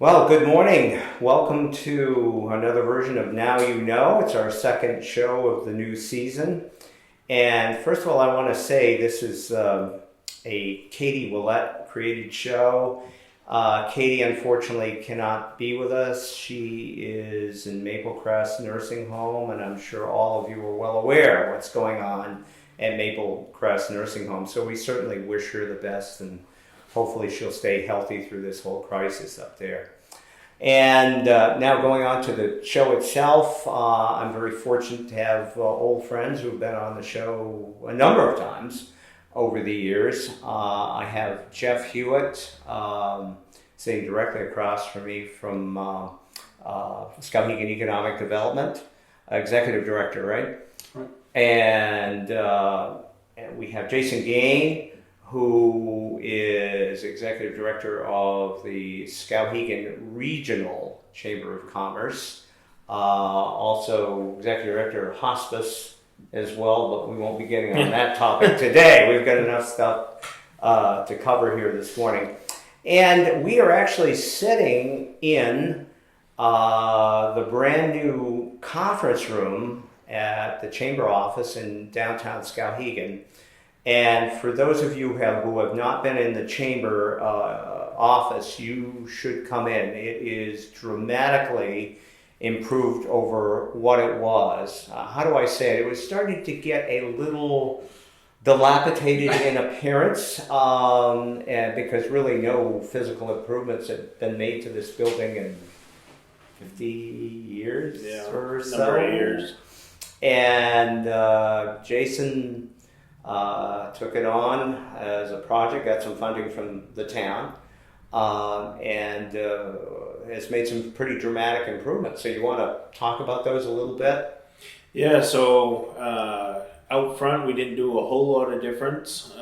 Well, good morning. Welcome to another version of Now You Know. It's our second show of the new season. And first of all, I want to say this is a Katie Willett created show. Katie unfortunately cannot be with us. She is in Maple Crest Nursing Home, and I'm sure all of you are well aware of what's going on at Maple Crest Nursing Home. So we certainly wish her the best, and hopefully she'll stay healthy through this whole crisis up there. And now going on to the show itself, I'm very fortunate to have old friends who've been on the show a number of times over the years. I have Jeff Hewitt sitting directly across from me from Skowhegan Economic Development, Executive Director, right? Right. And we have Jason Gain, who is Executive Director of the Skowhegan Regional Chamber of Commerce, also Executive Director of Hospice as well, but we won't be getting on that topic today. We've got enough stuff to cover here this morning. And we are actually sitting in the brand new conference room at the Chamber office in downtown Skowhegan. And for those of you who have not been in the Chamber office, you should come in. It is dramatically improved over what it was. How do I say it? It was starting to get a little dilapidated in appearance, and because really no physical improvements had been made to this building in 50 years or so. Number of years. And Jason took it on as a project, got some funding from the town, and has made some pretty dramatic improvements. So you want to talk about those a little bit? Yeah, so out front we didn't do a whole lot of difference.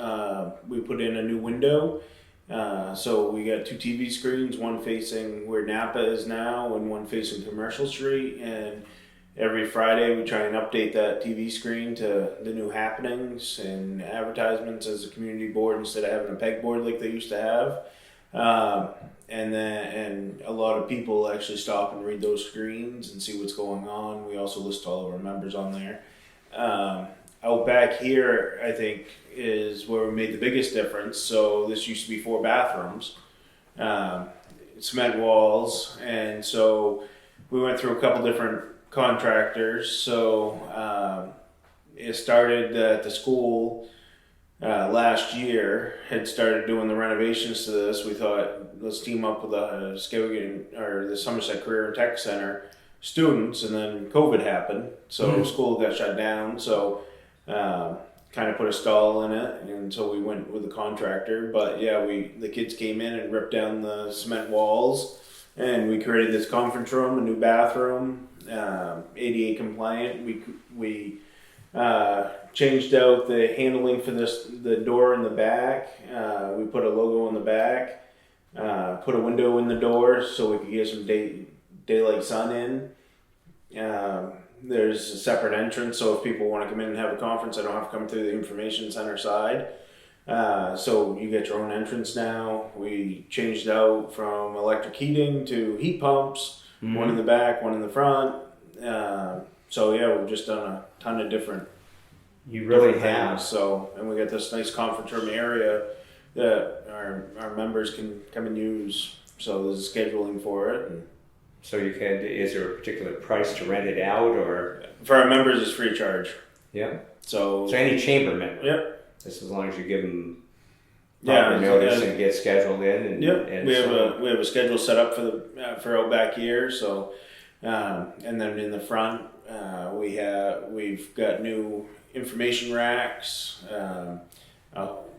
We put in a new window. So we got two TV screens, one facing where Napa is now and one facing Commercial Street. And every Friday we try and update that TV screen to the new happenings and advertisements as a community board instead of having a pegboard like they used to have. And a lot of people actually stop and read those screens and see what's going on. We also list all of our members on there. Out back here, I think, is where we made the biggest difference. So this used to be 4 bathrooms, cement walls, and so we went through a couple different contractors. So it started at the school last year, had started doing the renovations to this. We thought, let's team up with the Skowhegan or the Somerset Career and Tech Center students, and then COVID happened, so school got shut down. So kind of put a stall in it, and so we went with the contractor. But yeah, the kids came in and ripped down the cement walls, and we created this conference room, a new bathroom, ADA compliant. We changed out the handling for the door in the back. We put a logo in the back, put a window in the door so we could get some daylight sun in. There's a separate entrance, so if people want to come in and have a conference, I don't have to come through the information center side. So you get your own entrance now. We changed out from electric heating to heat pumps, one in the back, one in the front. So yeah, we've just done a ton of different. You really different have. things. So, and we got this nice conference room area that our members can come and use. So there's scheduling for it. And So you can. Is there a particular price to rent it out, or for our members, it's free of charge. yeah? So any chamber member. Yep. Just as long as you give them Yeah, proper notice and get scheduled in. And, Yep. and we have a schedule set up for out back here. So, and then in the front, we've got new information racks.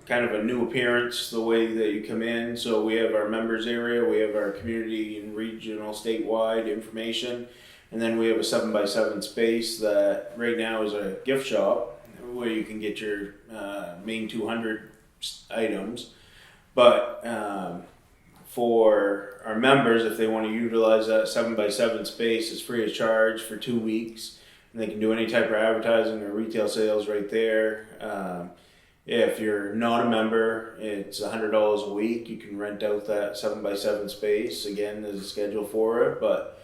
Kind of a new appearance the way that you come in. So we have our members area, we have our community and regional statewide information, and then we have a 7x7 space that right now is a gift shop where you can get your main 200 items. But for our members, if they want to utilize that 7x7 space, it's free of charge for 2 weeks, and they can do any type of advertising or retail sales right there. If you're not a member, it's $100 a week. You can rent out that 7x7 space. Again, there's a schedule for it, but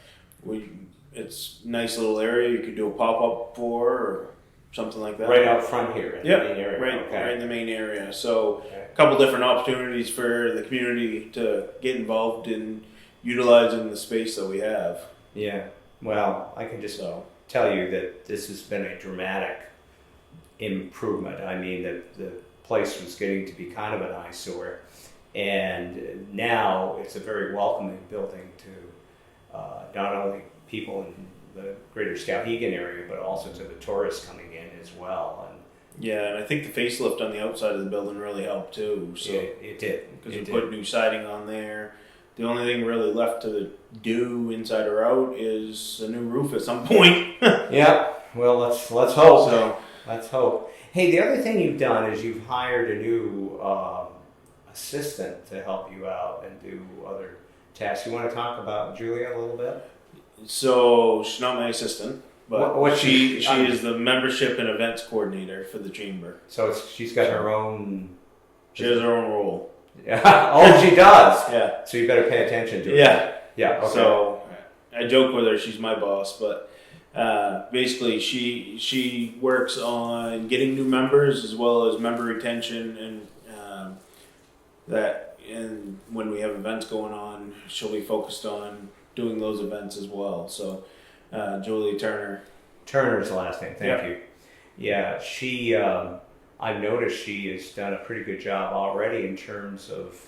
it's a nice little area. You could do a pop-up for or something like that. Right out front here in the main area. Right in the main area. So Okay. a couple different opportunities for the community to get involved in utilizing the space that we have. Yeah. Well, I can just tell you that this has been a dramatic improvement. I mean, the place was getting to be kind of an eyesore, and now it's a very welcoming building to not only people in the greater Skowhegan area, but also to the tourists coming in as well. And yeah, and I think the facelift on the outside of the building really helped too. So it did. Because we put new siding on there. The only thing really left to do inside or out is a new roof at some point. Yeah. Well, let's hope. So Let's hope. Hey, the other thing you've done is you've hired a new assistant to help you out and do other tasks. You want to talk about Julia a little bit? So she's not my assistant, but What she is the membership and events coordinator for the chamber. So she's got her own. She has her own role. Yeah. Oh, she does. Yeah. So you better pay attention to her. Yeah. Yeah. Okay. So I joke with her. She's my boss, but basically she works on getting new members as well as member retention and that. And when we have events going on, she'll be focused on doing those events as well. So Julie Turner. Turner's the last name. Thank Yep. you. Yeah, she. I've noticed she has done a pretty good job already in terms of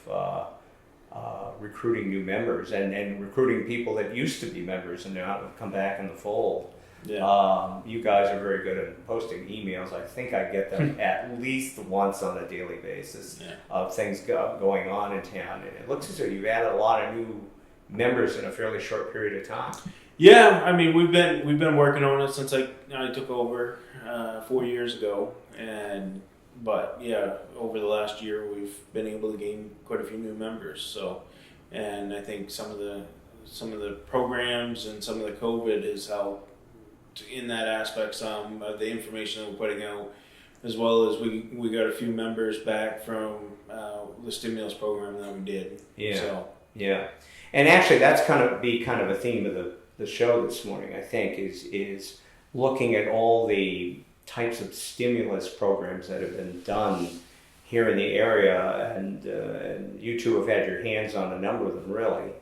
recruiting new members and recruiting people that used to be members and now have come back in the fold. Yeah. You guys are very good at posting emails. I think I get them at least once on a daily basis of things going on in town. And it looks as though you've added a lot of new members in a fairly short period of time. Yeah, I mean we've been working on it since I took over 4 years ago, but over the last year we've been able to gain quite a few new members. So, and I think some of the programs and some of the COVID has helped in that aspect. Some of the information that we're putting out, as well as we got a few members back from the stimulus program that we did. Yeah. So. Yeah, and actually that's kind of a theme of the show this morning. I think is looking at all the types of stimulus programs that have been done here in the area, and you two have had your hands on a number of them really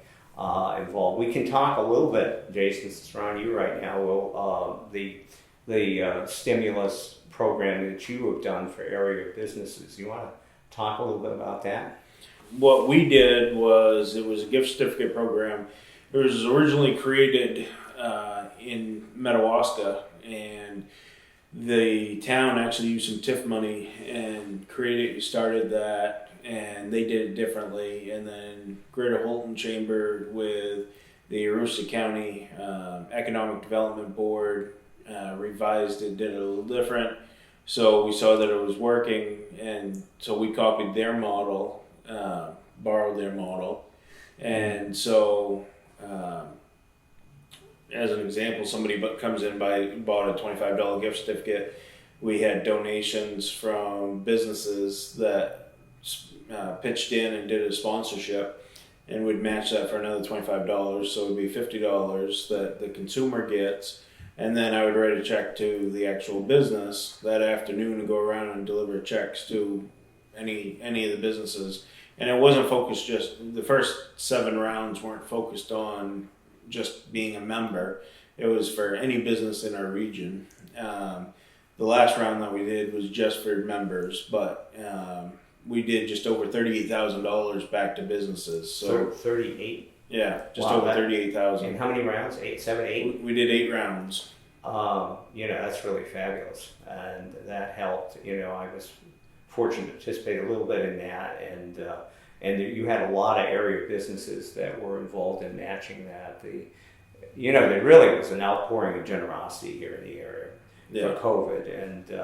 involved. We can talk a little bit, Jason, since it's around you right now. The stimulus program that you have done for area businesses. You want to talk a little bit about that? What we did was it was a gift certificate program. It was originally created in Madawaska, and the town actually used some TIF money and started that, and they did it differently. And then Greater Holton Chamber with the Aroostook County Economic Development Board revised it, did it a little different. So we saw that it was working, and so we copied their model. Borrowed their model, and so as an example, somebody comes in bought a $25 gift certificate. We had donations from businesses that pitched in and did a sponsorship, and we'd match that for another $25. So it would be $50 that the consumer gets, and then I would write a check to the actual business that afternoon and go around and deliver checks to any of the businesses. And it wasn't focused the first 7 rounds weren't focused on just being a member. It was for any business in our region. The last round that we did was just for members, but we did just over $38,000 back to businesses. So 38. Yeah, just Wow, over 38,000. And how many rounds? 8, 7, 8? We did 8 rounds. That's really fabulous, and that helped. I was fortunate to participate a little bit in that, and you had a lot of area businesses that were involved in matching that. There really was an outpouring of generosity here in the area for COVID, and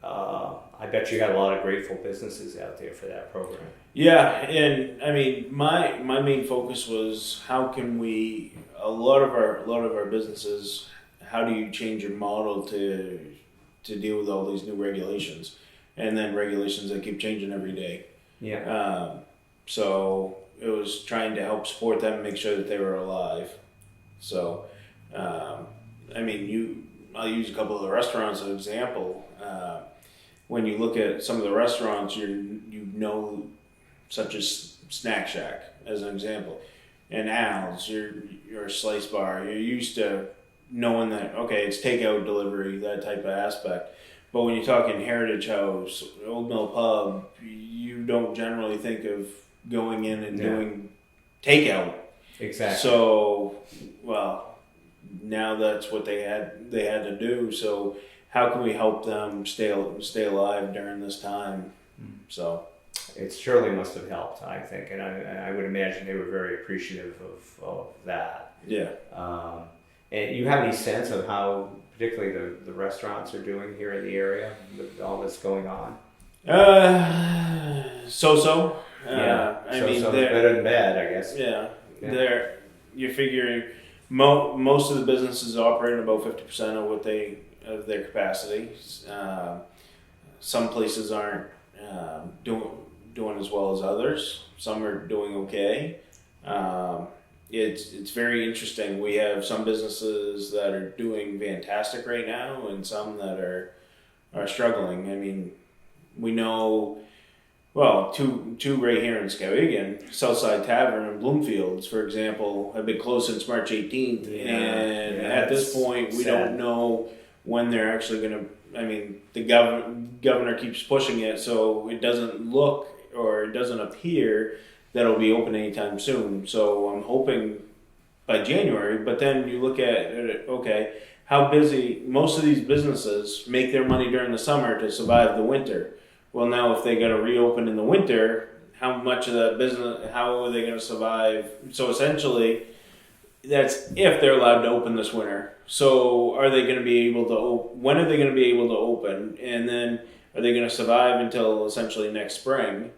I bet you had a lot of grateful businesses out there for that program. Yeah, and I mean, my main focus was how can a lot of our businesses, how do you change your model to deal with all these new regulations? and then regulations that keep changing every day. Yeah. So it was trying to help support them, make sure that they were alive. So, I mean, I'll use a couple of the restaurants as an example. When you look at some of the restaurants, such as Snack Shack as an example, and Al's, your Slice Bar, you're used to knowing that, okay, it's takeout, delivery, that type of aspect. But when you're talking Heritage House, Old Mill Pub, you don't generally think of going in and doing takeout. Exactly. So, well, now that's what they had to do. So, how can we help them stay alive during this time? So, it surely must have helped, I think, and I would imagine they were very appreciative of that. Yeah. And you have any sense of how, particularly the restaurants are doing here in the area with all this going on? So. Yeah. I mean, so better than bad, I guess. Yeah. You're figuring most of the businesses operate about 50% of their capacity. Some places aren't doing as well as others. Some are doing okay. It's very interesting. We have some businesses that are doing fantastic right now, and some that are struggling. I mean, we know. Well, two right here in Skowhegan, Southside Tavern and Bloomfields, for example, have been closed since March 18th. And at this point, we don't know when they're actually going to. I mean, the governor keeps pushing it, so it doesn't look or it doesn't appear that it'll be open anytime soon. So I'm hoping by January. But then you look at okay, how busy most of these businesses make their money during the summer to survive the winter. Well, now if they got to reopen in the winter, how much of that business? How are they going to survive? So essentially, that's if they're allowed to open this winter. So are they going to be able to? When are they going to be able to open? And then are they going to survive until essentially next spring,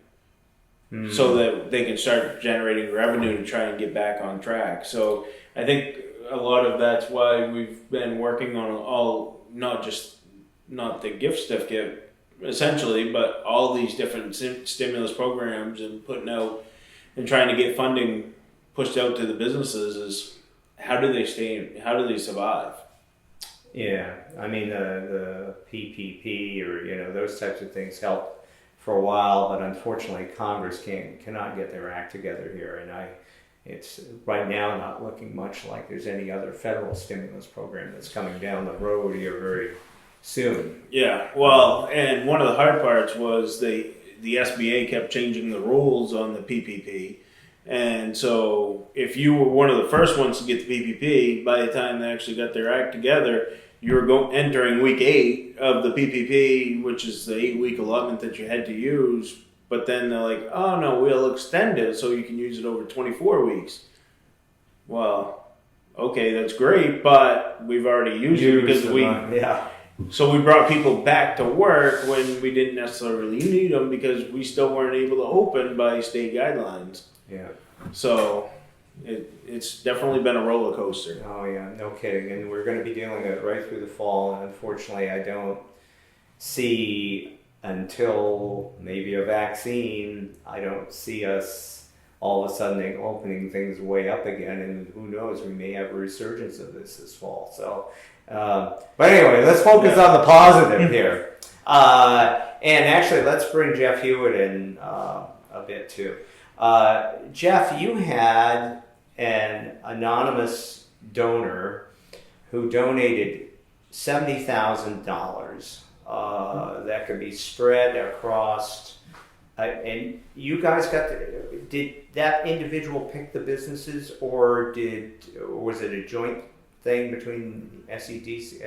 so that they can start generating revenue to try and get back on track? So I think a lot of that's why we've been working on not the gift certificate. Essentially, but all these different stimulus programs and putting out and trying to get funding pushed out to the businesses is how do they survive? Yeah, I mean the PPP or those types of things helped for a while, but unfortunately Congress cannot get their act together here, and it's right now not looking much like there's any other federal stimulus program that's coming down the road here very soon. Yeah, well, and one of the hard parts was the SBA kept changing the rules on the PPP. And so if you were one of the first ones to get the PPP, by the time they actually got their act together, you were entering week 8 of the PPP, which is the 8-week allotment that you had to use. But then they're like, oh no, we'll extend it so you can use it over 24 weeks. Well, okay, that's great, but we've already used it because So we brought people back to work when we didn't necessarily need them because we still weren't able to open by state guidelines. Yeah. So it's definitely been a roller coaster. Oh yeah, no kidding. And we're going to be dealing with it right through the fall. And unfortunately, I don't see until maybe a vaccine. I don't see us all of a sudden opening things way up again. And who knows? We may have a resurgence of this fall. So. But anyway, let's focus on the positive here. And actually, let's bring Jeff Hewitt in a bit too. Jeff, you had an anonymous donor who donated $70,000 that could be spread across. And you guys did that individual pick the businesses, or was it a joint thing between SEDC?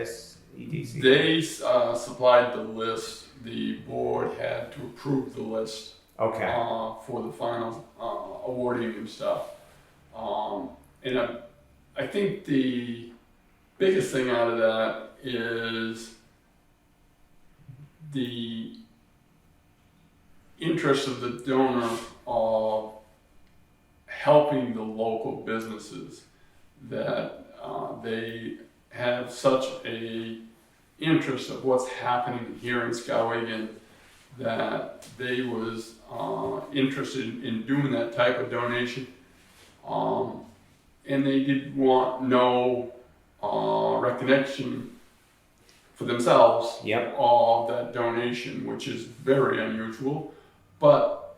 They supplied the list. The board had to approve the list. Okay. For the final awarding and stuff. And I think the biggest thing out of that is the interest of the donor of helping the local businesses that they have such a interest of what's happening here in Skowhegan that they was interested in doing that type of donation. And they did want no recognition for themselves Yep. of that donation, which is very unusual. But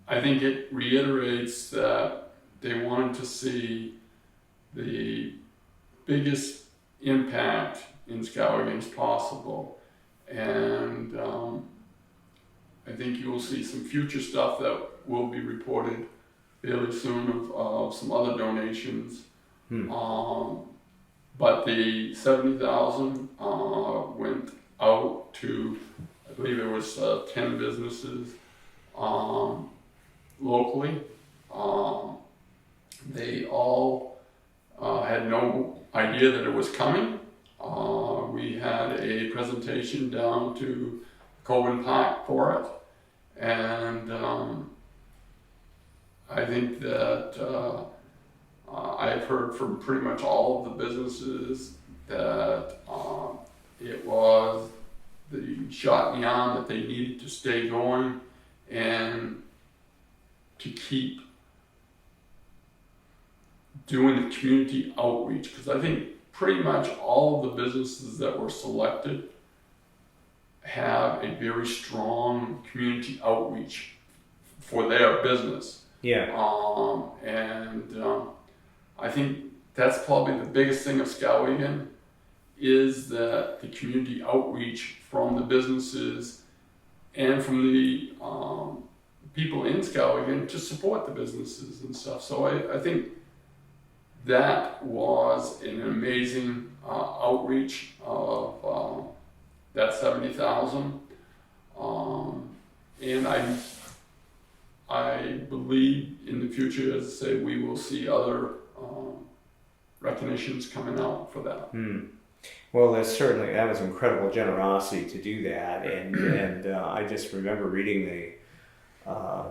I think it reiterates that they wanted to see the biggest impact in Skowhegan as possible. And I think you will see some future stuff that will be reported fairly soon of some other donations. But the 70,000 went out to, I believe it was 10 businesses locally. They all had no idea that it was coming. We had a presentation down to Cowan Park for it, and I think that I've heard from pretty much all of the businesses that it was the shot in the arm that they needed to stay going and to keep doing the community outreach, because I think pretty much all of the businesses that were selected have a very strong community outreach for their business. Yeah. I think that's probably the biggest thing of Skowhegan, is that the community outreach from the businesses and from the people in Skowhegan to support the businesses and stuff. So I think that was an amazing outreach of that 70,000. And I believe in the future, as I say, we will see other recognitions coming out for that. Well, that was incredible generosity to do that, and I just remember reading the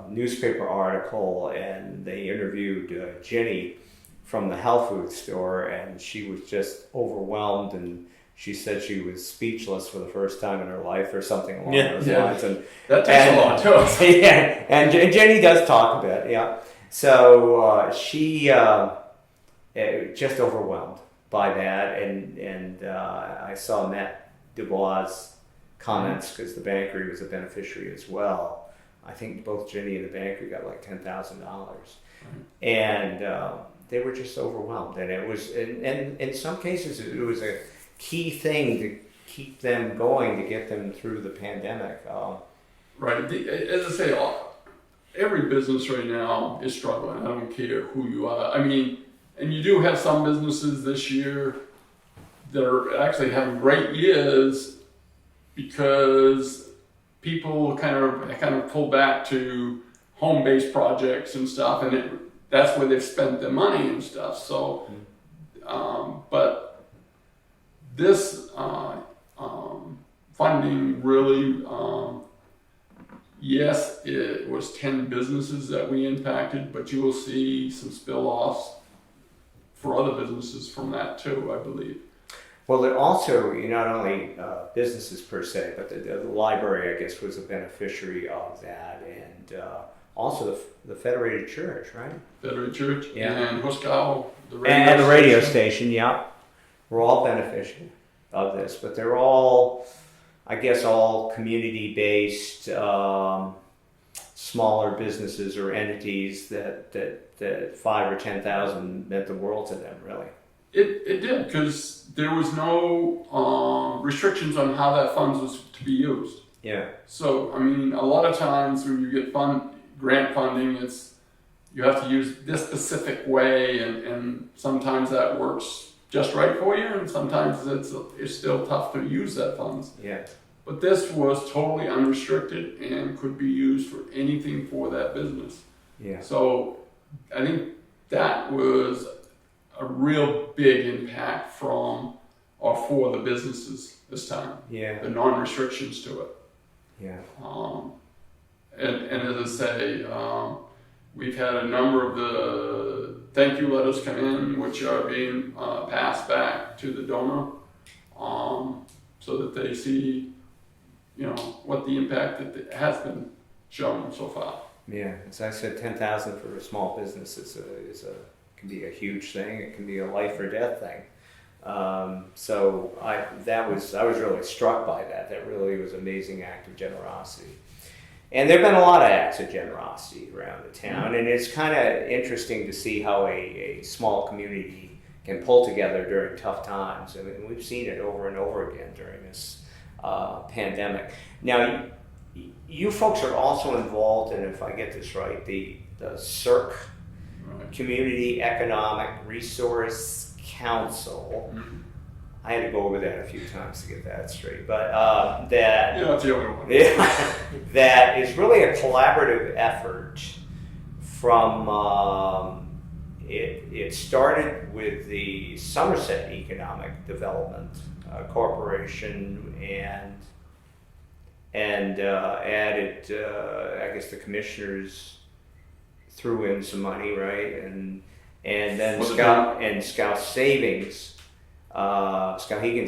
newspaper article, and they interviewed Jenny from the health food store, and she was just overwhelmed, and she said she was speechless for the first time in her life, or something along those lines. And that takes a lot too. Yeah, and Jenny does talk a bit, yeah. So she just overwhelmed by that, and I saw Matt Dubois' comments, because the bankery was a beneficiary as well. I think both Jenny and the bankery got like $10,000, and they were just overwhelmed. And it was, and in some cases, it was a key thing to keep them going, to get them through the pandemic. Right. As I say, every business right now is struggling. I don't care who you are. I mean, and you do have some businesses this year that are actually having great years because people kind of pull back to home-based projects and stuff, and that's where they've spent their money and stuff. So, but this funding really, yes, it was 10 businesses that we impacted, but you will see some spill-offs for other businesses from that too, I believe. Well, it also, not only businesses per se, but the library, I guess, was a beneficiary of that, and also the Federated Church, right? Federated Church, yeah. And Huskow, the radio station, yeah. We're all beneficial of this, but they're all, I guess, all community-based smaller businesses or entities that 5 or 10,000 meant the world to them, really. It did, because there was no restrictions on how that funds was to be used. Yeah. So, I mean, a lot of times when you get grant funding, you have to use this specific way, and sometimes that works just right for you, and sometimes it's still tough to use that funds. Yeah. But this was totally unrestricted and could be used for anything for that business. Yeah. So I think that was a real big impact for the businesses this time. Yeah. The non-restrictions to it. Yeah. And as I say, we've had a number of the thank you letters come in, which are being passed back to the donor, so that they see, what the impact that it has been shown so far. Yeah, as I said, 10,000 for a small business can be a huge thing. It can be a life or death thing. So I was really struck by that. That really was an amazing act of generosity. And there have been a lot of acts of generosity around the town, and it's kind of interesting to see how a small community can pull together during tough times. I mean, we've seen it over and over again during this pandemic. Now, you folks are also involved in, if I get this right, the CERC, Right. Community Economic Resource Council. Mm-hmm. I had to go over that a few times to get that straight, but that That's the other one. yeah, that is really a collaborative effort from it started with the Somerset Economic Development Corporation and added I guess the commissioners threw in some money, right, and then Skowhegan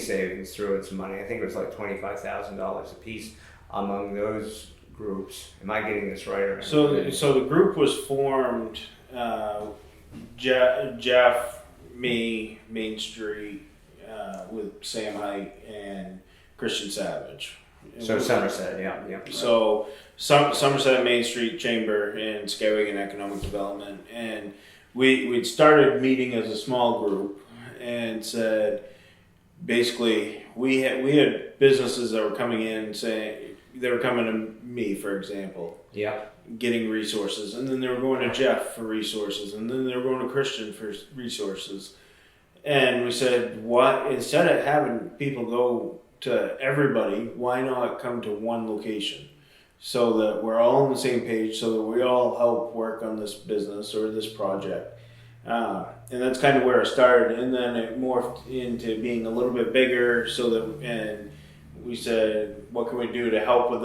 Savings threw in some money. I think it was like $25,000 a piece among those groups. Am I getting this right? Or So the group was formed. Jeff, me, Main Street, with Sam Height and Christian Savage. So Somerset, yeah. So Somerset Main Street Chamber and Skowhegan Economic Development, and we'd started meeting as a small group and said, basically, we had businesses that were coming in saying they were coming to me, for example, Yeah. getting resources, and then they were going to Jeff for resources, and then they were going to Christian for resources, and we said, what, instead of having people go to everybody, why not come to one location so that we're all on the same page, so that we all help work on this business or this project. And that's kind of where it started, and then it morphed into being a little bit bigger, so that, and we said, what can we do to help with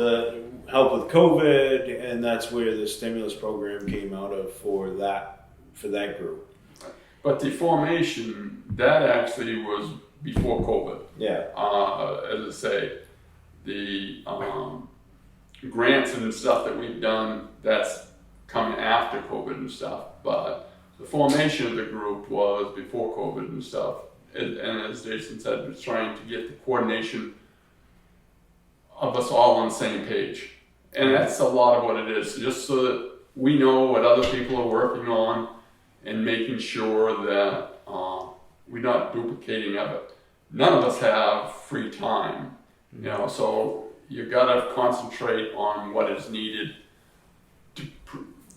COVID, and that's where the stimulus program came out of for that group. But the formation, that actually was before COVID. Yeah. As I say, the grants and stuff that we've done, that's coming after COVID and stuff. But the formation of the group was before COVID and stuff. And as Jason said, was trying to get the coordination of us all on the same page. And that's a lot of what it is, just so that we know what other people are working on and making sure that we're not duplicating of it. None of us have free time, so you gotta concentrate on what is needed to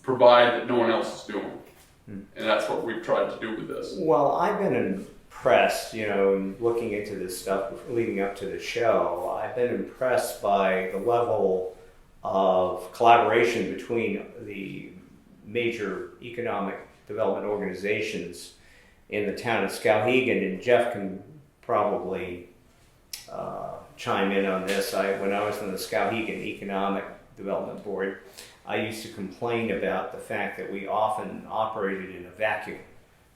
provide that no one else is doing. And that's what we've tried to do with this. Well, I've been impressed, looking into this stuff leading up to the show. I've been impressed by the level of collaboration between the major economic development organizations in the town of Skowhegan, and Jeff can probably chime in on this. When I was on the Skowhegan Economic Development Board, I used to complain about the fact that we often operated in a vacuum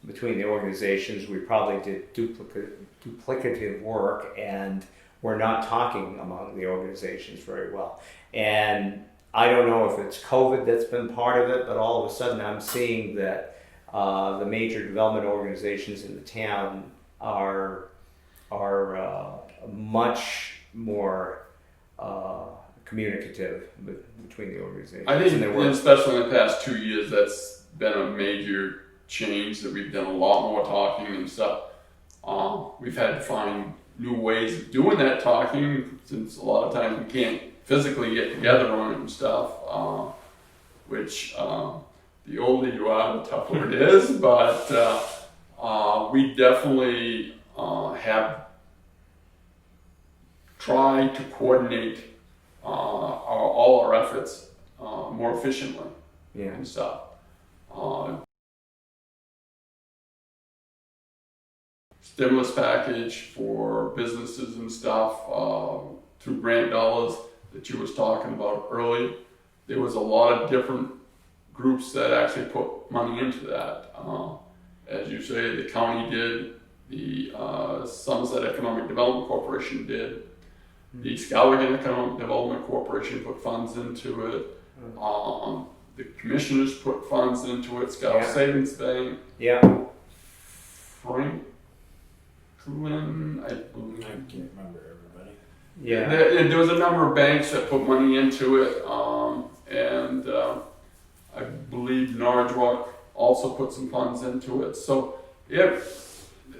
between the organizations. We probably did duplicative work, and we're not talking among the organizations very well. And I don't know if it's COVID that's been part of it, but all of a sudden I'm seeing that the major development organizations in the town are much more communicative between the organizations. I think, especially in the past 2 years, that's been a major change, that we've done a lot more talking and stuff. We've had to find new ways of doing that talking, since a lot of times we can't physically get together on it and stuff, which the older you are, the tougher it is, but we definitely have tried to coordinate all our efforts more efficiently and stuff. Stimulus package for businesses and stuff through grant dollars that you was talking about earlier. There was a lot of different groups that actually put money into that. As you say, the county did, the Somerset Economic Development Corporation did. The Skowhegan Economic Development Corporation put funds into it. The commissioners put funds into it. Scout Yeah. Savings Bank. Yeah. Franklin, I I believe. can't remember everybody. Yeah. There was a number of banks that put money into it, and I believe Norwich also put some funds into it. So there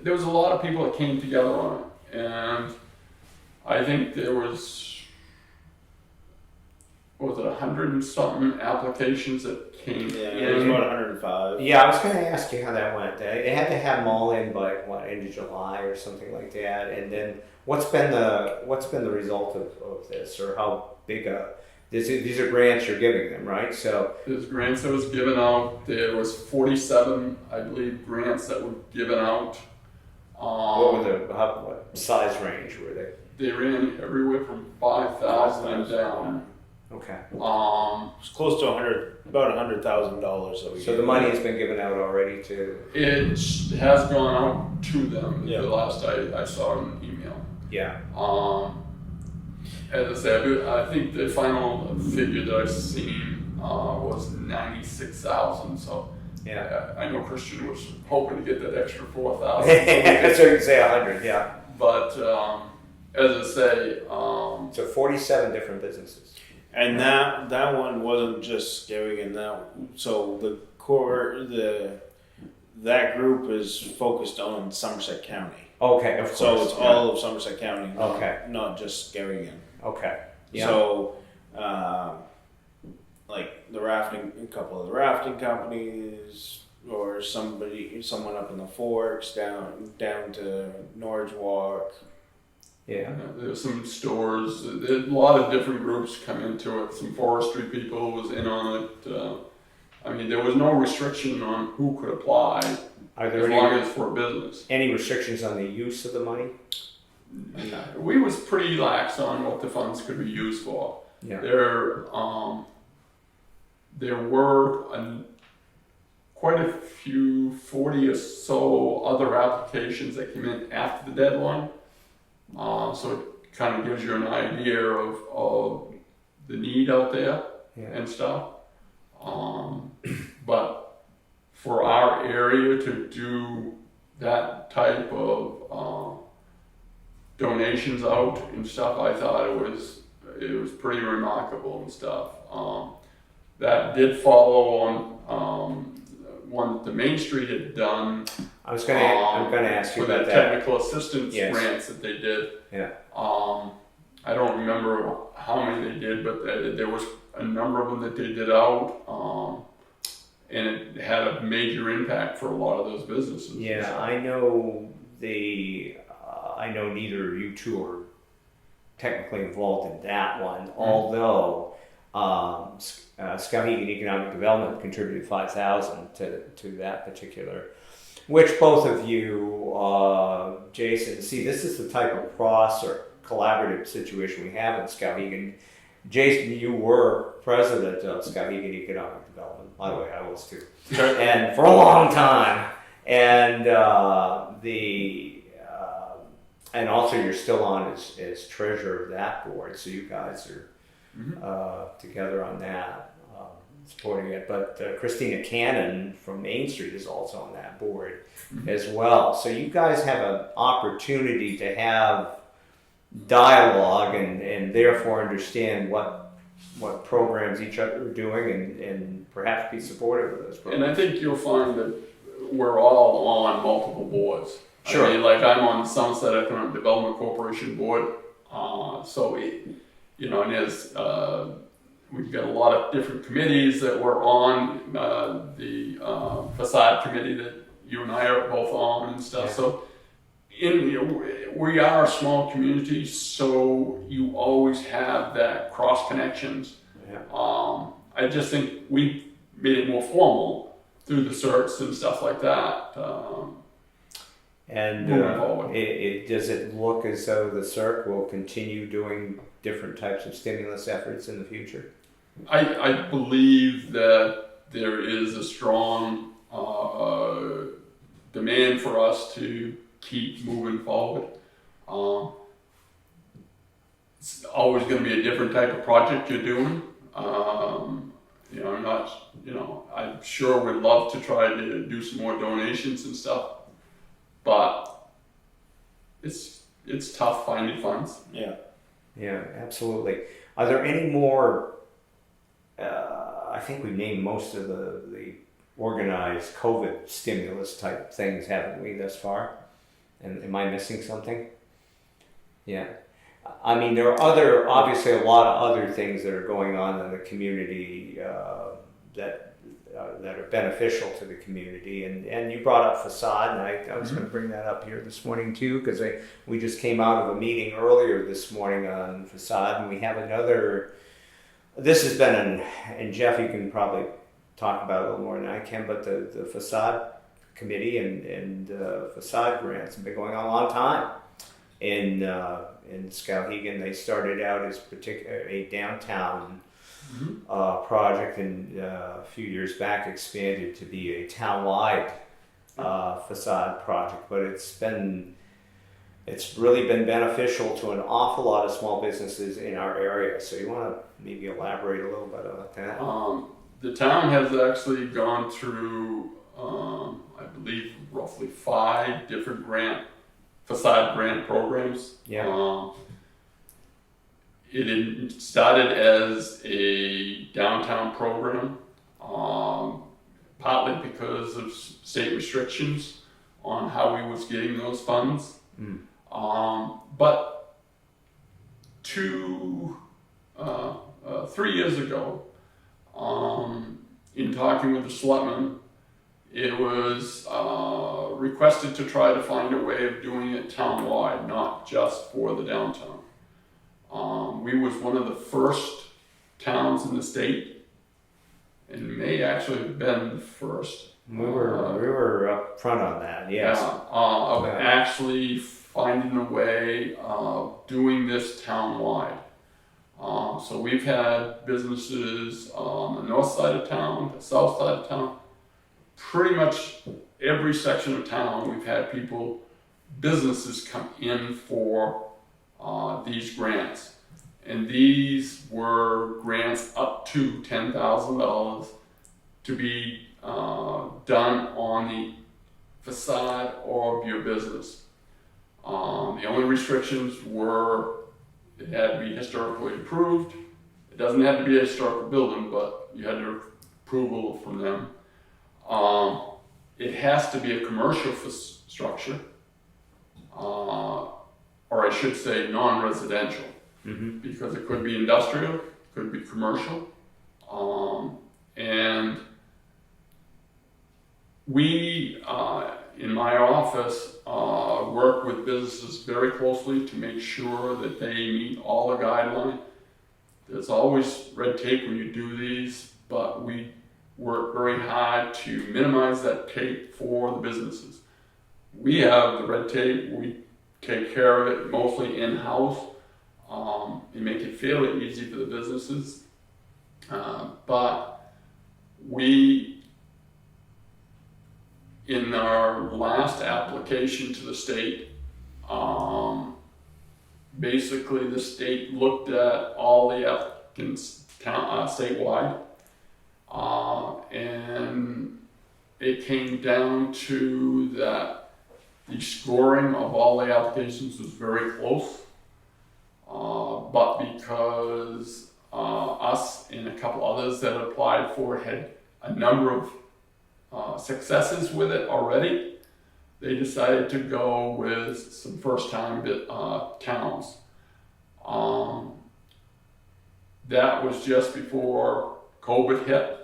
was a lot of people that came together on it, and I think there was 100 and something applications that came Yeah, it was in. about 105. Yeah, I was going to ask you how that went. They had to have them all in by end of July or something like that. And then what's been the result of this, or how big these are grants you're giving them, right? So There's grants that was given out. There was 47, I believe, grants that were given out. what size range were they? They ran everywhere from 5,000 and down. Okay. It's close to about $100,000 that we. So gave the money them. has been given out already to. It has gone out to them. Yeah. The last I saw an email. Yeah. As I said, I think the final figure that I've seen was 96,000. So Yeah. I know Christian was hoping to get that extra 4,000. That's what you say 100. Yeah. But as I say, So 47 different businesses. And that one wasn't just Skowhegan. So that group is focused on Somerset County. Okay, of course. So it's all of Somerset County, not just Skowhegan. Okay. Yeah. So, like a couple of the rafting companies, or someone up in the Forks, down to Norwich Walk. Yeah. there's some stores. There's a lot of different groups come into it. Some forestry people was in on it. I mean, there was no restriction on who could apply Are as there long as for business. any restrictions on the use of the money? We was pretty lax on what the funds could be used for. Yeah. There were quite a few, 40 or so other applications that came in after the deadline. So it kind of gives you an idea of the need out there Yeah. and stuff. But for our area to do that type of donations out and stuff, I thought it was pretty remarkable and stuff. That did follow on one that the Main Street had done. I'm gonna ask you for the about that. technical assistance Yes. grants that they did. Yeah. I don't remember how many they did, but there was a number of them that they did out, and it had a major impact for a lot of those businesses. Yeah, I know I know neither you two are technically involved in that one, although Skowhegan Economic Development contributed $5,000 to that particular, which both of you, Jason, see, this is the type of cross or collaborative situation we have in Skowhegan. Jason, you were president of Skowhegan Economic Development. By the way, I was too, and for a long time. And and also you're still on as treasurer of that board, so you guys are together on that, supporting it. But Christina Cannon from Main Street is also on that board as well. So you guys have an opportunity to have dialogue and therefore understand what programs each other are doing and perhaps be supportive of those programs. And I think you'll find that we're all on multiple boards. Sure. I mean, like I'm on the Somerset Economic Development Corporation board, so and there's we've got a lot of different committees that we're on. The facade committee that you and I are both on and stuff. Yeah. So, we are a small community, so you always have that cross connections. Yeah. I just think we made it more formal through the certs and stuff like that. And Moving forward. does it look as though the CERC will continue doing different types of stimulus efforts in the future? I believe that there is a strong demand for us to keep moving forward. it's always going to be a different type of project you're doing. I'm sure we'd love to try to do some more donations and stuff, but it's tough finding funds. Yeah. Yeah, absolutely. Are there any more? I think we named most of the organized COVID stimulus type things, haven't we, thus far? And am I missing something? Yeah. I mean, there are obviously a lot of other things that are going on in the community that are beneficial to the community. And you brought up facade, and I was going to bring that up here this morning too, because we just came out of a meeting earlier this morning on facade, and we have another. This has been and Jeff, you can probably talk about it a little more than I can, but the facade committee and facade grants have been going on a long time. In Skowhegan, they started out as a downtown project, and a few years back expanded to be a town-wide facade project. But it's really been beneficial to an awful lot of small businesses in our area. So you want to maybe elaborate a little bit about that? The town has actually gone through, I believe, roughly 5 different facade grant programs. Yeah. It started as a downtown program, partly because of state restrictions on how we was getting those funds. But 3 years ago, in talking with the selectmen, it was requested to try to find a way of doing it town-wide, not just for the downtown. We was one of the first towns in the state, and may actually have been the first. We were up front on that, yes. Of actually finding a way of doing this town-wide. So we've had businesses on the north side of town, the south side of town, pretty much every section of town. We've had businesses come in for these grants. And these were grants up to $10,000 to be done on the facade of your business. The only restrictions were it had to be historically approved. It doesn't have to be a historical building, but you had to approval from them. It has to be a commercial structure, or I should say non-residential, because it could be industrial, could be commercial, and we, in my office, work with businesses very closely to make sure that they meet all the guidelines. There's always red tape when you do these, but we work very hard to minimize that tape for the businesses. We have the red tape, we take care of it mostly in-house, and make it fairly easy for the businesses. But we, in our last application to the state, basically the state looked at all the applicants statewide, and it came down to that the scoring of all the applications was very close, but because us and a couple others that applied for it had a number of successes with it already, they decided to go with some first-time towns. That was just before COVID hit,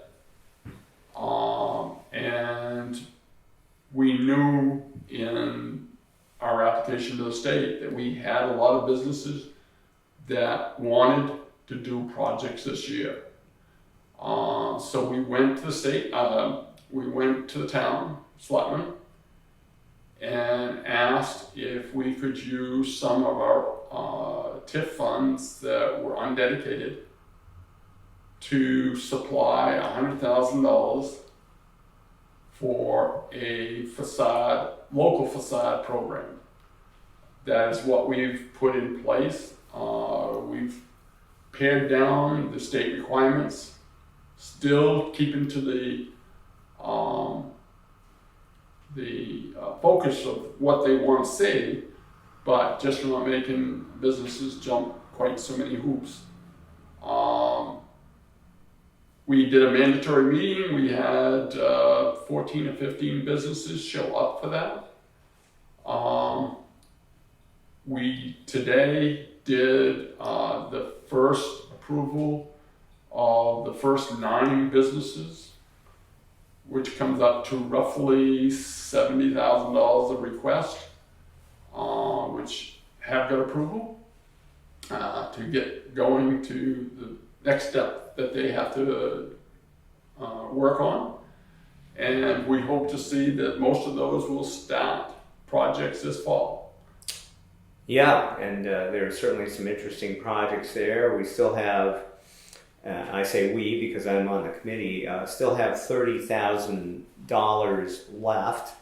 and we knew in our application to the state that we had a lot of businesses that wanted to do projects this year. So we went to the state, we went to the town selectmen and asked if we could use some of our TIF funds that were undedicated to supply $100,000 for a local facade program. That is what we've put in place. We've pared down the state requirements, still keeping to the focus of what they want to say, but just not making businesses jump quite so many hoops. We did a mandatory meeting. We had 14 or 15 businesses show up for that. We today did the first approval of the first 9 businesses, which comes up to roughly $70,000 a request, which have got approval to get going to the next step that they have to work on. And we hope to see that most of those will start projects this fall. Yeah, and there are certainly some interesting projects there. We still have, I say we because I'm on the committee, still have $30,000 left.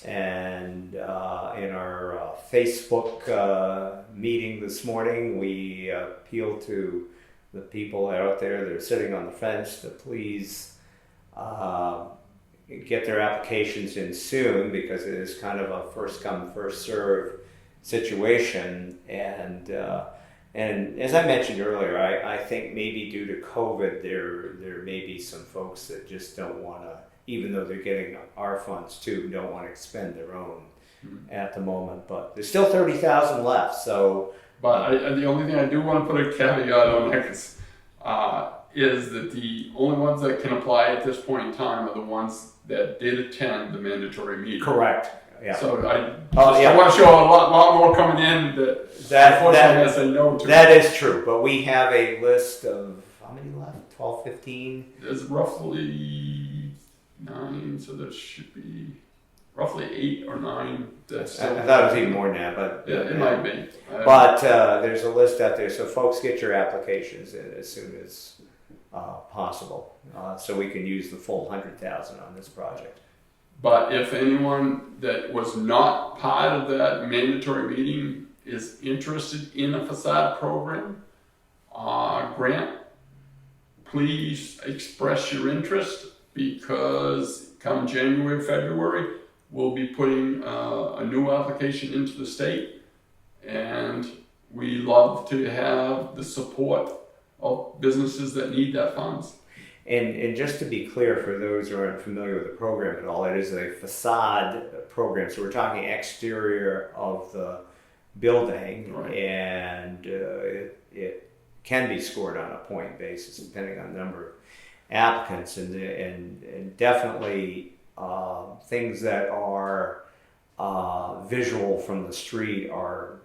And in our Facebook meeting this morning, we appealed to the people out there that are sitting on the fence to please get their applications in soon, because it is kind of a first come, first serve situation. And as I mentioned earlier, I think maybe due to COVID, there may be some folks that just don't want to, even though they're getting our funds too, don't want to expend their own at the moment. But there's still 30,000 left. So, but the only thing I do want to put a caveat on that is that the only ones that can apply at this point in time are the ones that did attend the mandatory meeting. correct. Yeah. So I want to show a lot more coming in that unfortunately I say no to. That is true, but we have a list of, how many left? 12, 15? There's roughly 9, so there should be roughly 8 or 9. That's I thought it was even more than that, but yeah, it might be. But there's a list out there, so folks, get your applications in as soon as possible, so we can use the full 100,000 on this project. But if anyone that was not part of that mandatory meeting is interested in a facade program grant, please express your interest, because come January, February, we'll be putting a new application into the state, and we love to have the support of businesses that need that funds. And just to be clear, for those who aren't familiar with the program at all, it is a facade program. So we're talking exterior of the building, Right. and it can be scored on a point basis depending on the number of applicants, and definitely things that are visual from the street are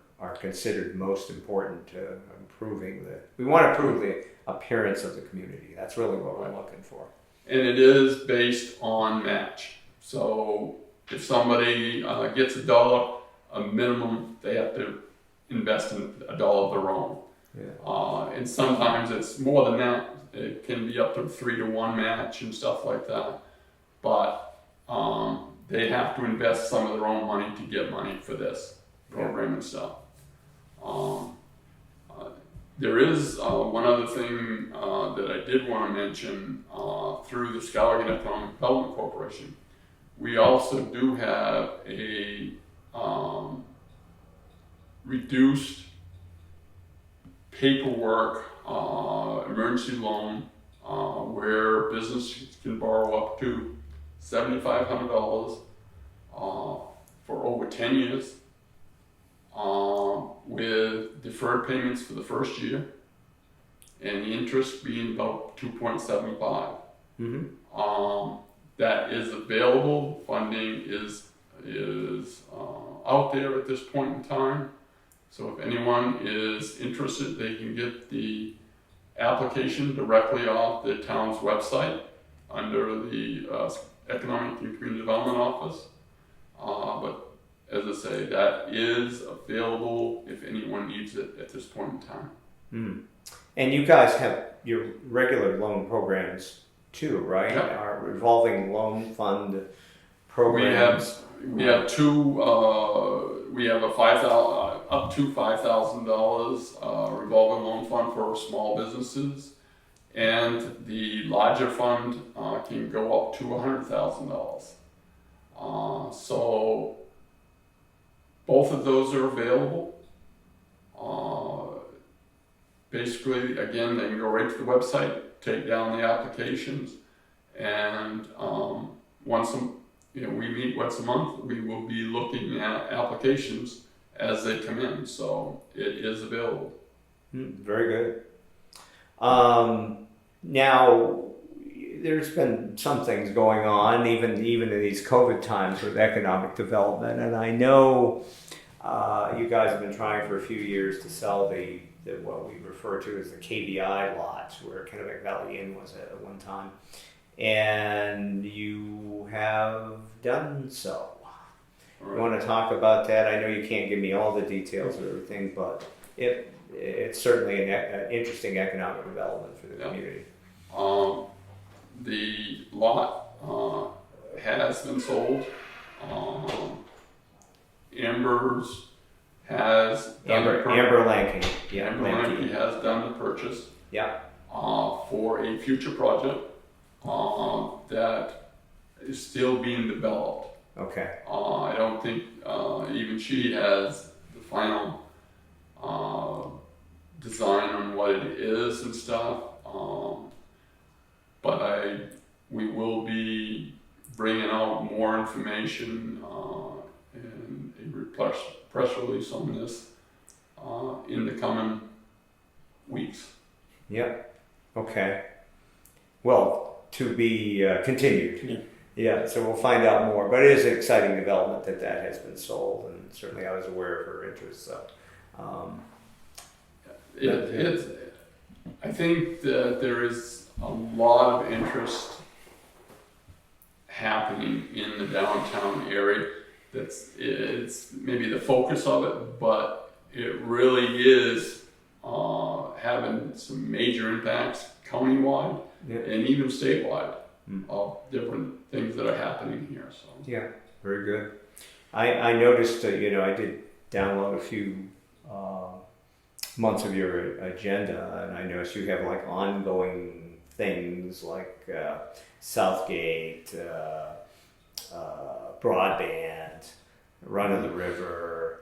considered most important to improving we want to improve the appearance of the community. That's really what we're looking for. And it is based on match. So if somebody gets $1, a minimum they have to invest in $1 of their own. Yeah. And sometimes it's more than that. It can be up to 3-to-1 match and stuff like that. But they have to invest some of their own money to get money for this program and stuff. There is one other thing that I did want to mention through the Skowhegan Economic Development Corporation. We also do have a reduced paperwork emergency loan where businesses can borrow up to $7,500 for over 10 years. With deferred payments for the first year, and the interest being about 2.75. Mm-hmm. That is available. Funding is out there at this point in time. So if anyone is interested, they can get the application directly off the town's website under the Economic and Community Development Office. But as I say, that is available if anyone needs it at this point in time. Mm. And you guys have your regular loan programs too, right? Yep. Our revolving loan fund programs. We have two. We have a $5,000 up to $5,000 revolving loan fund for small businesses, and the larger fund can go up to $100,000. So both of those are available. Basically, again, they can go right to the website, take down the applications, and we meet once a month. We will be looking at applications as they come in, so it is available. Very good. Now, there's been some things going on, even in these COVID times with economic development, and I know you guys have been trying for a few years to sell the what we refer to as the KBI lots, where Kennebec Valley Inn was at one time, and you have done so. Right. You want to talk about that? I know you can't give me all the details or everything, but it's certainly an interesting economic development for the community. The lot has been sold. Amber's has done Amber Lanking. Yeah, Amber Lanking has done the purchase. Yeah. For a future project that is still being developed. Okay. I don't think even she has the final design on what it is and stuff. But we will be bringing out more information and a press release on this in the coming weeks. Yep. Okay. Well, to be continued. Yeah. So we'll find out more. But it is an exciting development that has been sold, and certainly I was aware of her interest. So. I think that there is a lot of interest happening in the downtown area. It's maybe the focus of it, but it really is having some major impacts countywide and even statewide of different things that are happening here. So Yeah, very good. I noticed, I did download a few months of your agenda, and I noticed you have like ongoing things like Southgate, broadband, Run of the River.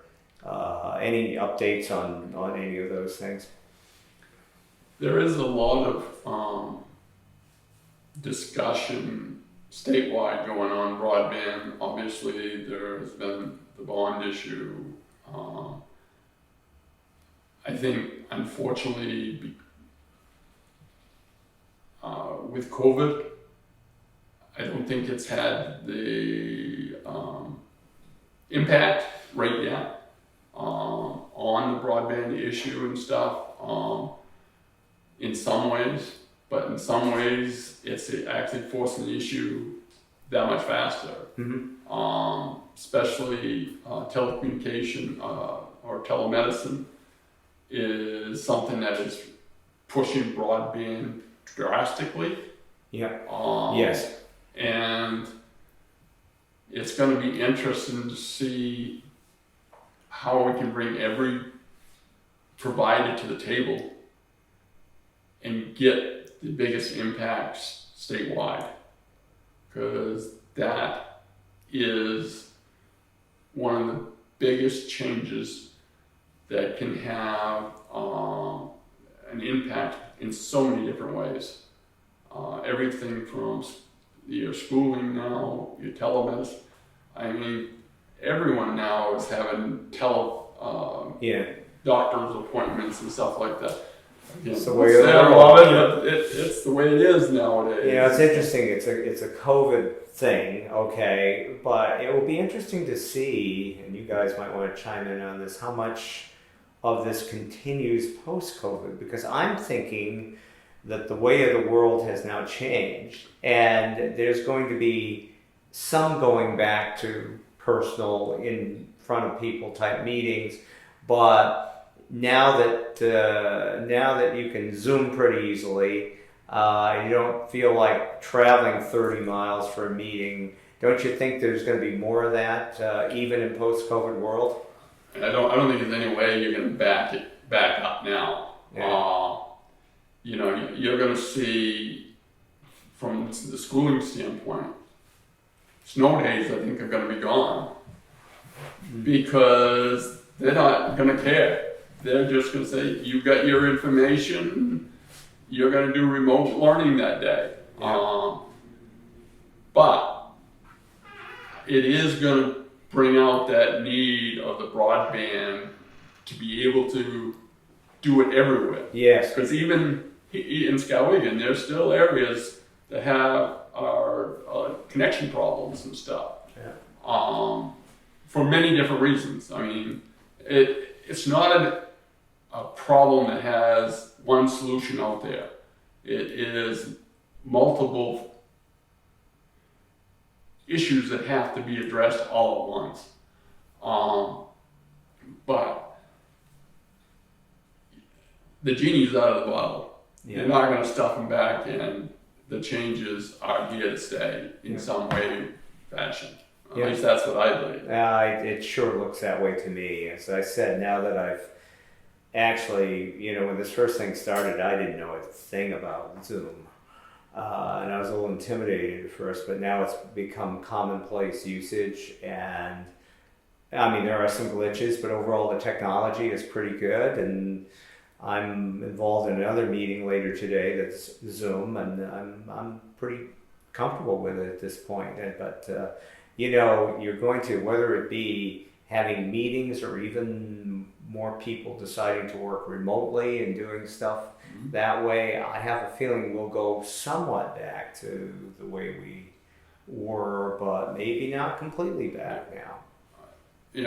Any updates on any of those things? there is a lot of discussion statewide going on broadband. Obviously, there has been the bond issue. I think, unfortunately, with COVID, I don't think it's had the impact right yet on the broadband issue and stuff in some ways, but in some ways it's actually forcing the issue that much faster. Mm-hmm. Especially telecommunication or telemedicine is something that is pushing broadband drastically. Yeah. Yes. And it's going to be interesting to see how we can bring every provider to the table and get the biggest impacts statewide, because that is one of the biggest changes that can have an impact in so many different ways. Everything from your schooling now, your telemedicine. I mean, everyone now is having doctor's appointments and stuff like that. Again, It's the way of the world. It's the way it is nowadays. Yeah, it's interesting. It's a COVID thing, okay, but it will be interesting to see, and you guys might want to chime in on this, how much of this continues post-COVID, because I'm thinking that the way of the world has now changed, and there's going to be some going back to personal, in front of people type meetings, but now that you can Zoom pretty easily, you don't feel like traveling 30 miles for a meeting. Don't you think there's going to be more of that, even in post-COVID world? And I don't think there's any way you're going to back up now. Yeah. You're going to see, from the schooling standpoint, snow days I think are going to be gone because they're not going to care. They're just going to say, you got your information, you're going to do remote learning that day. Yeah. But it is going to bring out that need of the broadband to be able to do it everywhere. Yes. Because even in Skowhegan, there's still areas that have our connection problems and stuff. Yeah. For many different reasons. I mean, it's not a problem that has one solution out there. It is multiple issues that have to be addressed all at once. But the genie's out of the bottle. Yeah. You're not going to stuff them back in. The changes are here to stay in some way, fashion. At least that's what I believe. It sure looks that way to me. As I said, now that I've actually, when this first thing started, I didn't know a thing about Zoom. And I was a little intimidated at first, but now it's become commonplace usage. And I mean, there are some glitches, but overall the technology is pretty good. And I'm involved in another meeting later today that's Zoom, and I'm pretty comfortable with it at this point. But you're going to, whether it be having meetings or even more people deciding to work remotely and doing stuff that way, I have a feeling we'll go somewhat back to the way we were, but maybe not completely back now.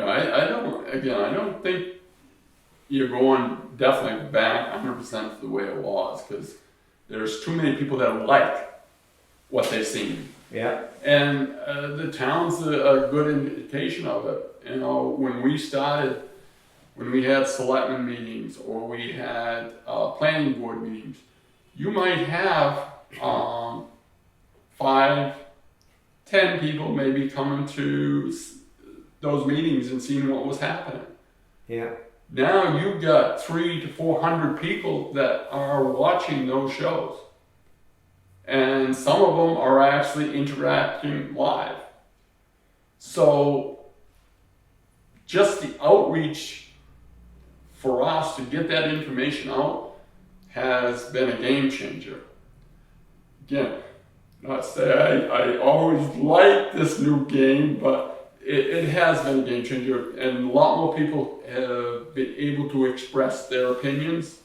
I don't think you're going definitely back 100% to the way it was, because there's too many people that like what they've seen. Yeah. And the town's a good indication of it. When we started, when we had selectmen meetings or we had planning board meetings, you might have 5, 10 people maybe coming to those meetings and seeing what was happening. Yeah. Now you've got 300 to 400 people that are watching those shows. And some of them are actually interacting live. So just the outreach for us to get that information out has been a game changer. Again, not to say I always liked this new game, but it has been a game changer, and a lot more people have been able to express their opinions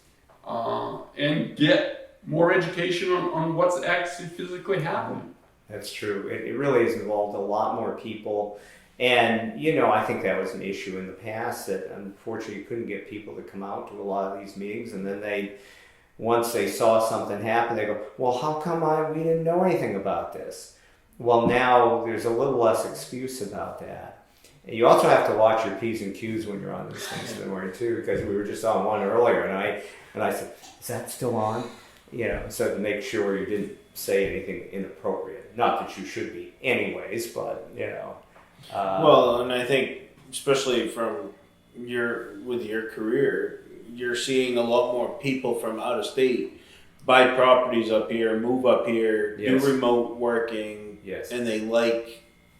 and get more education on what's actually physically happening. That's true. It really has involved a lot more people. And, I think that was an issue in the past that unfortunately you couldn't get people to come out to a lot of these meetings. And then once they saw something happen, they go, well, how come we didn't know anything about this? Well, now there's a little less excuse about that. And you also have to watch your P's and Q's when you're on these things in the morning too, because we were just on one earlier and I said, is that still on? So to make sure you didn't say anything inappropriate. Not that you should be anyways, but, well, and I think, especially with your career, you're seeing a lot more people from out of state buy properties up here, move up here, Yes. do remote working, Yes. and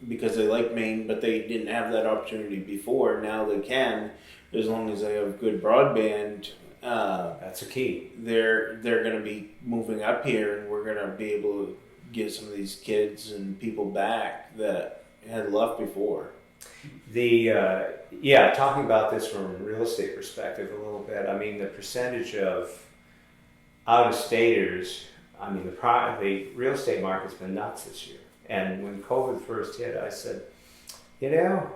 because they like Maine, but they didn't have that opportunity before. Now they can, as long as they have good broadband. That's a key. They're going to be moving up here, and we're going to be able to get some of these kids and people back that had left before. Talking about this from a real estate perspective a little bit, I mean, the percentage of out-of-staters, I mean, the real estate market's been nuts this year. And when COVID first hit, I said, we're not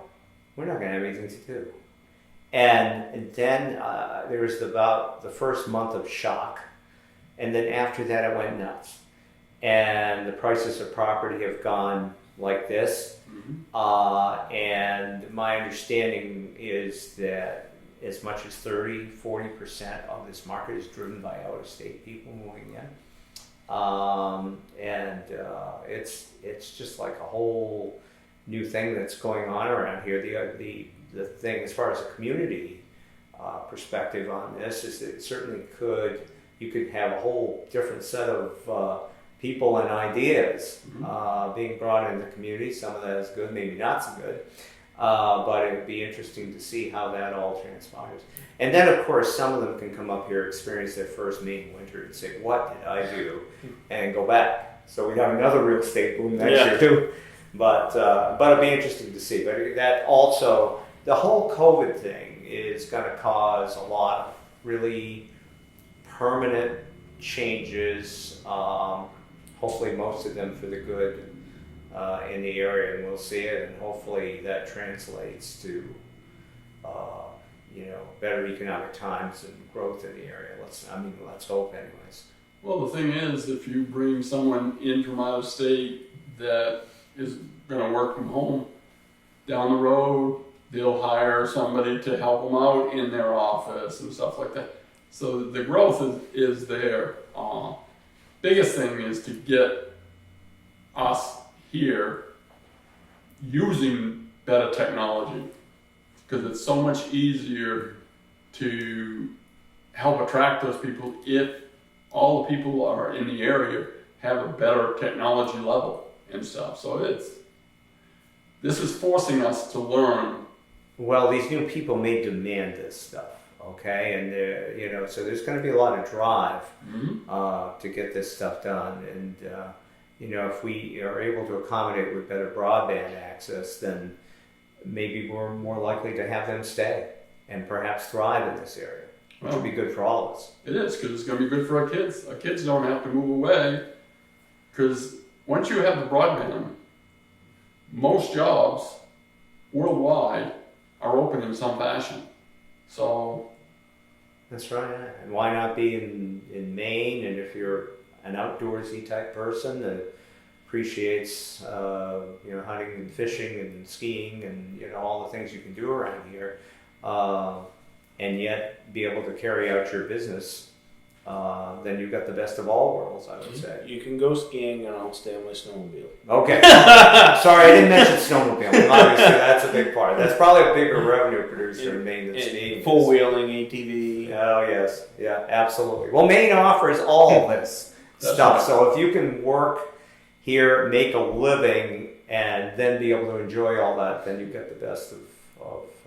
going to have anything to do. And then there was about the first month of shock. And then after that, it went nuts. And the prices of property have gone like this. Mm-hmm. And my understanding is that as much as 30-40% of this market is driven by out-of-state people moving in. It's just like a whole new thing that's going on around here. The the thing as far as a community perspective on this is that it certainly you could have a whole different set of people and ideas being brought into the community. Some of that is good, maybe not so good. But it would be interesting to see how that all transpires. And then, of course, some of them can come up here, experience their first Maine winter, and say, "What did I do?" and go back. So we have another real estate boom next year too. But it'll be interesting to see. But that also, the whole COVID thing is going to cause a lot of really permanent changes. Hopefully, most of them for the good. In the area, and we'll see it, and hopefully that translates to better economic times and growth in the area. Let's hope, anyways. Well, the thing is, if you bring someone in from out of state that is going to work from home, down the road they'll hire somebody to help them out in their office and stuff like that. So the growth is there. Biggest thing is to get us here using better technology, because it's so much easier to help attract those people if all the people who are in the area have a better technology level and stuff. So this is forcing us to learn. Well, these new people may demand this stuff, okay, and so there's going to be a lot of drive to get this stuff done, and if we are able to accommodate with better broadband access, then maybe we're more likely to have them stay and perhaps thrive in this area, which would be good for all of us. It is, because it's going to be good for our kids. Our kids don't have to move away, because once you have the broadband, most jobs worldwide are open in some fashion. So that's right. And why not be in Maine? And if you're an outdoorsy type person that appreciates hunting and fishing and skiing and all the things you can do around here, and yet be able to carry out your business, then you've got the best of all worlds, I would say. You can go skiing and I'll stay on my snowmobile. Okay. Sorry, I didn't mention snowmobile. Obviously, that's a big part. That's probably a bigger revenue producer in Maine than skiing. Four-wheeling, ATV. Oh, yes. Yeah, absolutely. Well, Maine offers all this stuff. right. So if you can work here, make a living, and then be able to enjoy all that, then you get the best of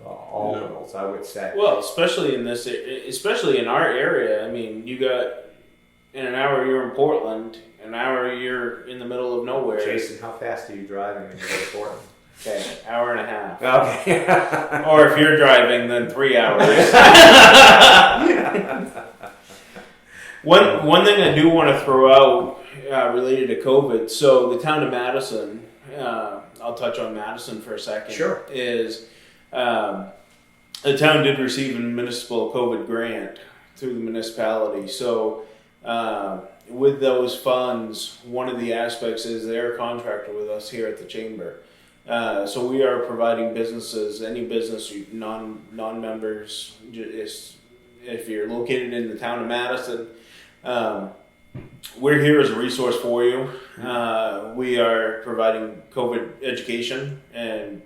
all worlds, I would say. Well, especially in our area. I mean, you got in an hour you're in Portland, an hour you're in the middle of nowhere. Jason, how fast are you driving when you go to Portland? Okay, hour and a half. Okay. Or if you're driving, then 3 hours. One thing I do want to throw out related to COVID. So the town of Madison, I'll touch on Madison for a second. Sure. Is the town did receive a municipal COVID grant through the municipality. So with those funds, one of the aspects is they're a contractor with us here at the chamber. So we are providing businesses, any business, non-members, if you're located in the town of Madison, we're here as a resource for you. We are providing COVID education and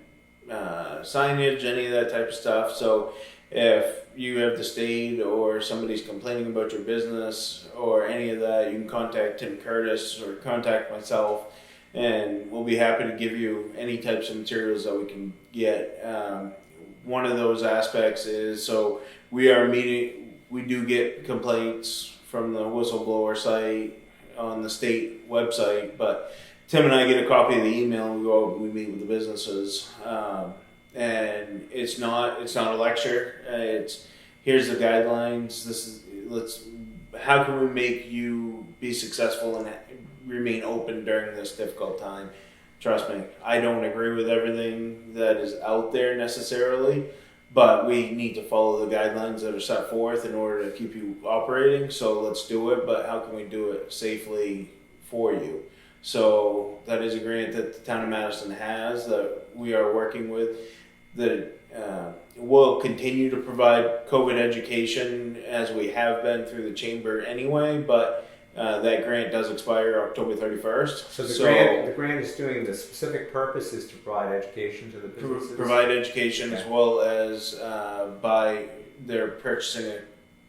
signage, any of that type of stuff. So if you have the state or somebody's complaining about your business or any of that, you can contact Tim Curtis or contact myself, and we'll be happy to give you any types of materials that we can get. One of those aspects is, so we do get complaints from the whistleblower site on the state website, but Tim and I get a copy of the email and we go out and we meet with the businesses. And it's not a lecture. It's here's the guidelines. How can we make you be successful and remain open during this difficult time? Trust me, I don't agree with everything that is out there necessarily, but we need to follow the guidelines that are set forth in order to keep you operating. So let's do it, but how can we do it safely for you? So that is a grant that the town of Madison has that we are working with, that will continue to provide COVID education as we have been through the chamber anyway, but That grant does expire October 31st. So the grant is doing the specific purpose is to provide education to the businesses? Provide education as well as they're purchasing a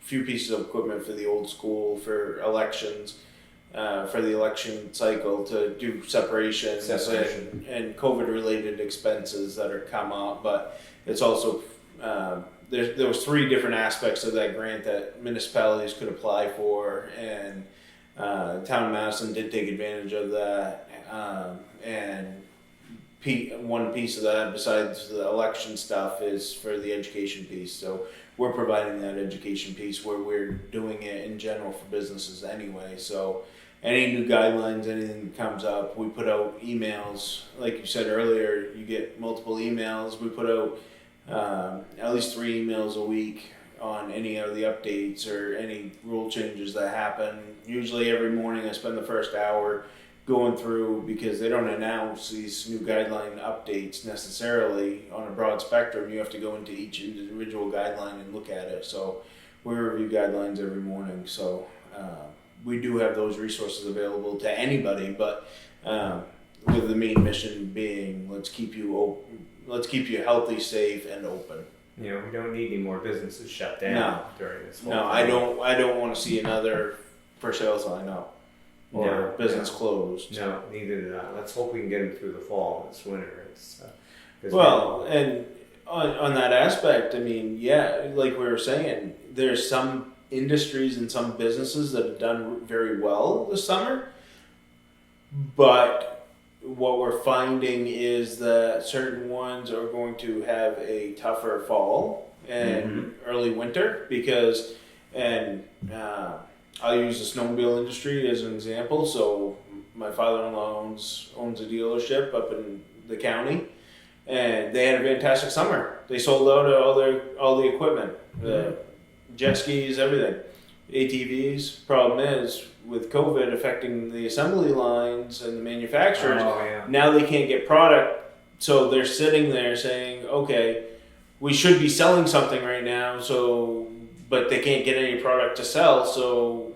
few pieces of equipment for the old school for elections, for the election cycle to do separations and COVID related expenses that are come up. But it's also, there was 3 different aspects of that grant that municipalities could apply for, and Town of Madison did take advantage of that, and one piece of that, besides the election stuff, is for the education piece. So we're providing that education piece where we're doing it in general for businesses anyway. So any new guidelines, anything that comes up, we put out emails. Like you said earlier, you get multiple emails. We put out at least 3 emails a week on any of the updates or any rule changes that happen. Usually every morning I spend the first hour going through, because they don't announce these new guideline updates necessarily on a broad spectrum. You have to go into each individual guideline and look at it. So we review guidelines every morning. So we do have those resources available to anybody, but with the main mission being, let's keep you healthy, safe, and open. We don't need any more businesses shut down during this whole No, thing. I don't want to see another for sale sign up or business closed. No, neither do I. Let's hope we can get them through the fall and this winter. And on that aspect, I mean, like we were saying, there's some industries and some businesses that have done very well this summer, but what we're finding is that certain ones are going to have a tougher fall and early winter I'll use the snowmobile industry as an example. So my father-in-law owns a dealership up in the county, and they had a fantastic summer. They sold out all the equipment, the jet skis, everything, ATVs. Problem is, with COVID affecting the assembly lines and the manufacturers, now they can't get product. So they're sitting there saying, okay, we should be selling something right now, but they can't get any product to sell. So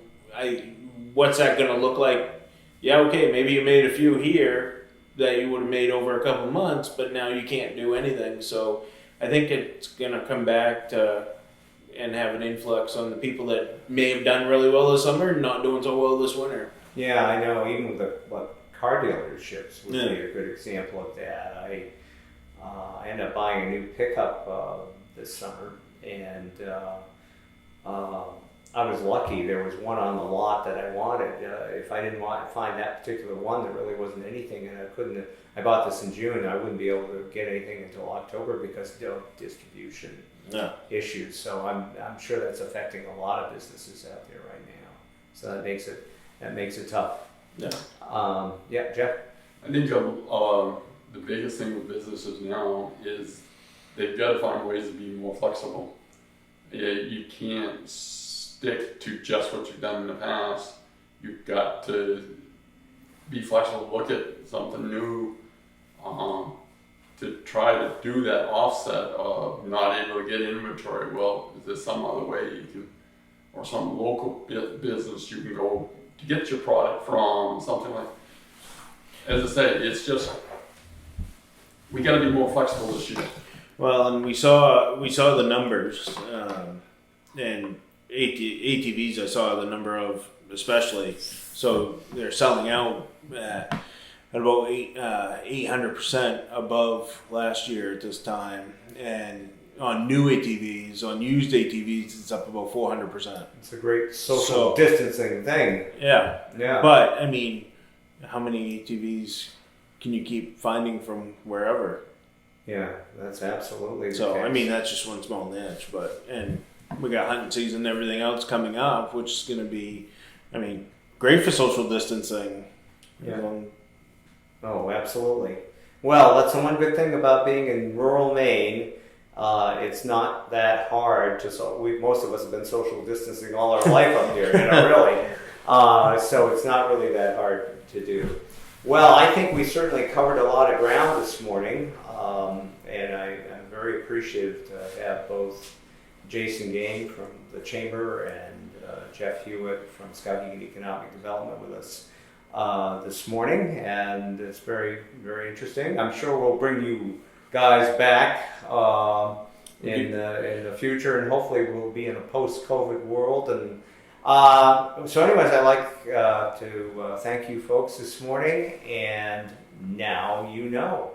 what's that going to look like? Yeah, okay, maybe you made a few here that you would have made over a couple of months, but now you can't do anything. So I think it's going to come back and have an influx on the people that may have done really well this summer and not doing so well this winter. Yeah, I know. Even with car dealerships would be a good example of that. I ended up buying a new pickup this summer, and I was lucky. There was one on the lot that I wanted. If I didn't find that particular one, there really wasn't anything, and I bought this in June, and I wouldn't be able to get anything until October because of distribution issues. So I'm sure that's affecting a lot of businesses out there right now. So that makes it tough. Yeah. Jeff. I think the biggest thing with businesses now is they've got to find ways to be more flexible. You can't stick to just what you've done in the past. You've got to be flexible, look at something new, to try to do that offset of not able to get inventory. Well, is there some other way you can, or some local business you can go to get your product from, something like. As I say, it's just, we got to be more flexible this year. Well, and we saw the numbers, and ATVs. I saw the number of, especially, so they're selling out at about 800% above last year at this time, and on new ATVs, on used ATVs, it's up about 400%. It's a great social distancing thing. Yeah. But I mean, how many ATVs can you keep finding from wherever? Yeah, that's absolutely. So the case. I mean, that's just one small niche, and we got hunting season and everything else coming up, which is going to be, I mean, great for social distancing. Yeah. Oh, absolutely. Well, that's the one good thing about being in rural Maine. It's not that hard. Most of us have been social distancing all our life up here, really. So it's not really that hard to do. Well, I think we certainly covered a lot of ground this morning, and I'm very appreciative to have both Jason Gain from the Chamber and Jeff Hewitt from Skowhegan Economic Development with us this morning, and it's very, very interesting. I'm sure we'll bring you guys back in the future, and hopefully we'll be in a post-COVID world. And so anyways, I'd like to thank you folks this morning, and now you know.